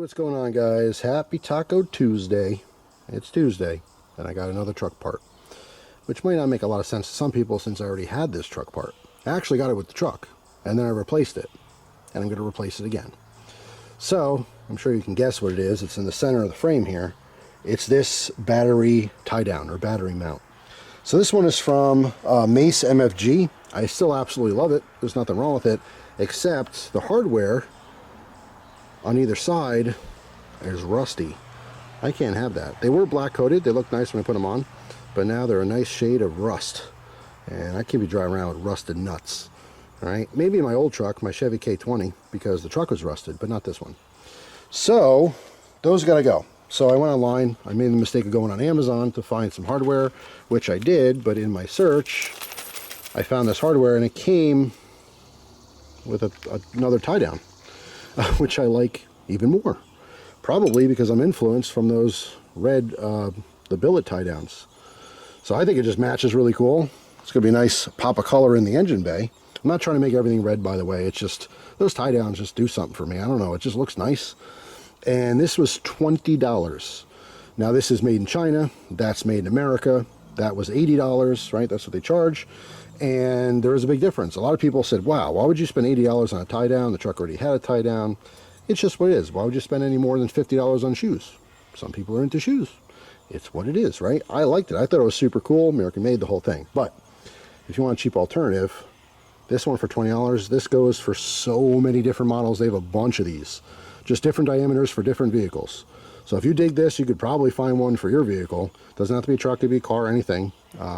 What's going on, guys? Happy Taco Tuesday. It's Tuesday, and I got another truck part, which might not make a lot of sense to some people since I already had this truck part. I actually got it with the truck, and then I replaced it, and I'm going to replace it again. So, I'm sure you can guess what it is. It's in the center of the frame here. It's this battery tie-down, or battery mount. So this one is from Mace MFG. I still absolutely love it. There's nothing wrong with it, except the hardware on either side is rusty. I can't have that. They were black coated. They looked nice when I put them on, but now they're a nice shade of rust, and I can't be driving around with rusted nuts. All right, maybe my old truck, my Chevy K20, because the truck was rusted, but not this one. So those gotta go. So I went online. I made the mistake of going on Amazon to find some hardware, which I did, but in my search I found this hardware, and it came with another tie down, which I like even more. Probably because I'm influenced from those red, the billet tie downs. So I think it just matches really cool. It's gonna be a nice pop of color in the engine bay. I'm not trying to make everything red, by the way. It's just, those tie downs just do something for me. I don't know, it just looks nice. And this was $20. Now this is made in China, that's made in America. That was $80, right? That's what they charge. And there is a big difference. A lot of people said, wow, why would you spend $80 on a tie down? The truck already had a tie down. It's just what it is. Why would you spend any more than $50 on shoes? Some people are into shoes. It's what it is, right? I liked it. I thought it was super cool. American made, the whole thing. But if you want a cheap alternative, this one for $20, this goes for so many different models. They have a bunch of these. Just different diameters for different vehicles. So if you dig this, you could probably find one for your vehicle. Doesn't have to be a truck, it could be a car or anything,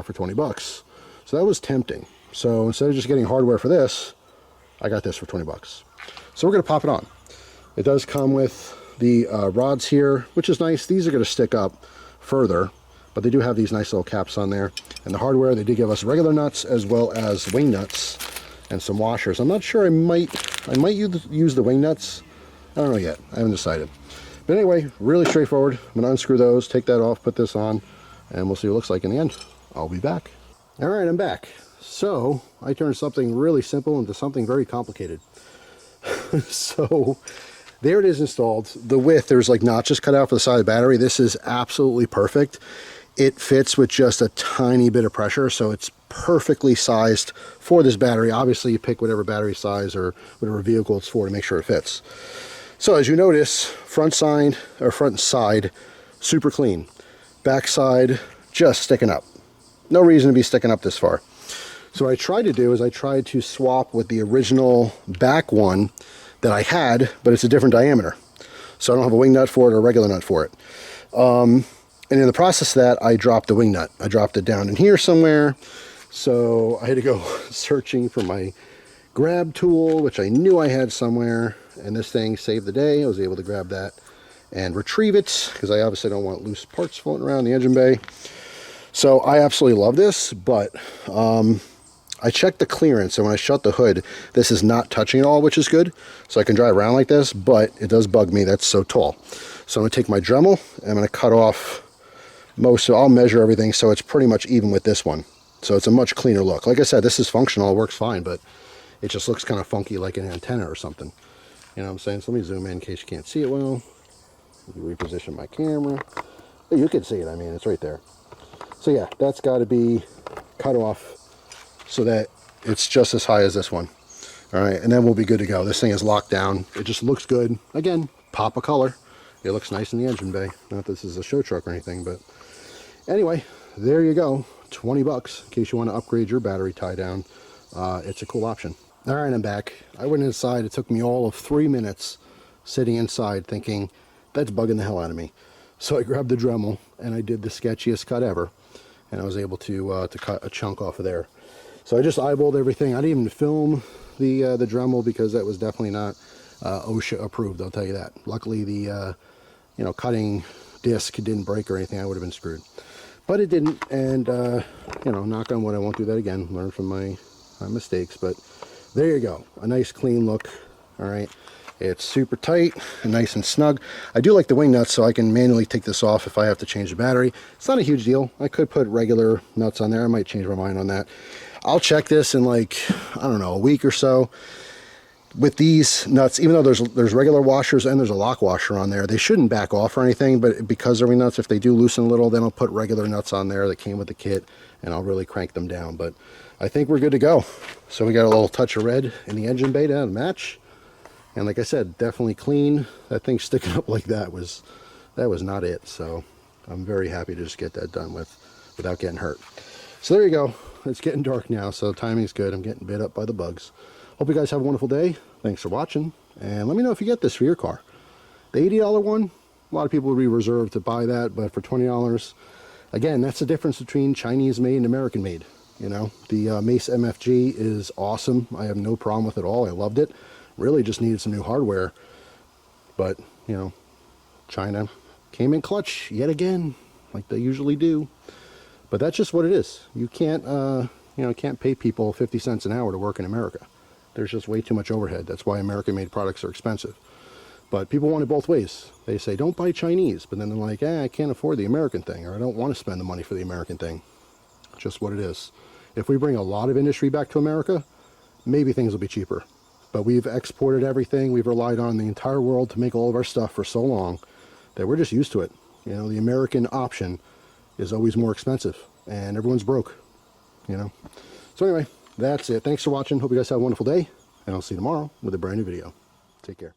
for 20 bucks. So that was tempting. So instead of just getting hardware for this, I got this for 20 bucks. So we're gonna pop it on. It does come with the rods here, which is nice. These are gonna stick up further, but they do have these nice little caps on there. And the hardware, they did give us regular nuts as well as wing nuts and some washers. I'm not sure, I might use the wing nuts. I don't know yet, I haven't decided. But anyway, really straightforward. I'm gonna unscrew those, take that off, put this on, and we'll see what it looks like in the end. I'll be back. All right, I'm back. So I turned something really simple into something very complicated. So there it is installed. The width, there's like notches cut out for the side of the battery. This is absolutely perfect. It fits with just a tiny bit of pressure, so it's perfectly sized for this battery. Obviously you pick whatever battery size or whatever vehicle it's for to make sure it fits. So as you notice, front side, super clean. Back side, just sticking up. No reason to be sticking up this far. So what I tried to do is I tried to swap with the original back one that I had, but it's a different diameter. So I don't have a wing nut for it or a regular nut for it. And in the process of that, I dropped the wing nut. I dropped it down in here somewhere. So I had to go searching for my grab tool, which I knew I had somewhere. And this thing saved the day. I was able to grab that and retrieve it, because I obviously don't want loose parts floating around the engine bay. So I absolutely love this, but I checked the clearance, and when I shut the hood, this is not touching at all, which is good. So I can drive around like this, but it does bug me that's so tall. So I'm gonna take my Dremel, and I'm gonna cut off most, so I'll measure everything so it's pretty much even with this one. So it's a much cleaner look. Like I said, this is functional, it works fine, but it just looks kind of funky like an antenna or something. You know what I'm saying? So let me zoom in case you can't see it well. Reposition my camera. You can see it, I mean, it's right there. So yeah, that's got to be cut off so that it's just as high as this one. All right, and then we'll be good to go. This thing is locked down. It just looks good. Again, pop of color. It looks nice in the engine bay. Not that this is a show truck or anything, but anyway, there you go. 20 bucks in case you want to upgrade your battery tie down. It's a cool option. All right, I'm back. I went inside. It took me all of 3 minutes sitting inside thinking, that's bugging the hell out of me. So I grabbed the Dremel and I did the sketchiest cut ever. And I was able to cut a chunk off of there. So I just eyeballed everything. I didn't even film the Dremel because that was definitely not OSHA approved, I'll tell you that. Luckily the cutting disc didn't break or anything. I would have been screwed. But it didn't, and knock on wood, I won't do that again. Learn from my mistakes, but there you go. A nice clean look, all right. It's super tight and nice and snug. I do like the wing nuts, so I can manually take this off if I have to change the battery. It's not a huge deal. I could put regular nuts on there. I might change my mind on that. I'll check this in like, I don't know, a week or so. with these nuts, even though there's regular washers and there's a lock washer on there, they shouldn't back off or anything, but because they're nuts, if they do loosen a little, then I'll put regular nuts on there that came with the kit, and I'll really crank them down. But I think we're good to go. So we got a little touch of red in the engine bay to match, and like I said, definitely clean. That thing sticking up like that was not it. So I'm very happy to just get that done without getting hurt. So there you go. It's getting dark now, so timing's good. I'm getting bit up by the bugs. Hope you guys have a wonderful day. Thanks for watching, and let me know if you get this for your car. The $80 one, a lot of people would be reserved to buy that, but for $20, again, that's the difference between Chinese made and American made. You know, the Mace MFG is awesome. I have no problem with it at all. I loved it. Really just needed some new hardware, but you know, China came in clutch yet again, like they usually do. But that's just what it is. You can't, can't pay people 50 cents an hour to work in America. There's just way too much overhead. That's why American-made products are expensive. But people want it both ways. They say, don't buy Chinese, but then they're like, I can't afford the American thing, or I don't want to spend the money for the American thing. Just what it is. If we bring a lot of industry back to America, maybe things will be cheaper. But we've exported everything. We've relied on the entire world to make all of our stuff for so long that we're just used to it. You know, the American option is always more expensive, and everyone's broke, you know. So anyway, that's it. Thanks for watching. Hope you guys have a wonderful day, and I'll see you tomorrow with a brand new video. Take care.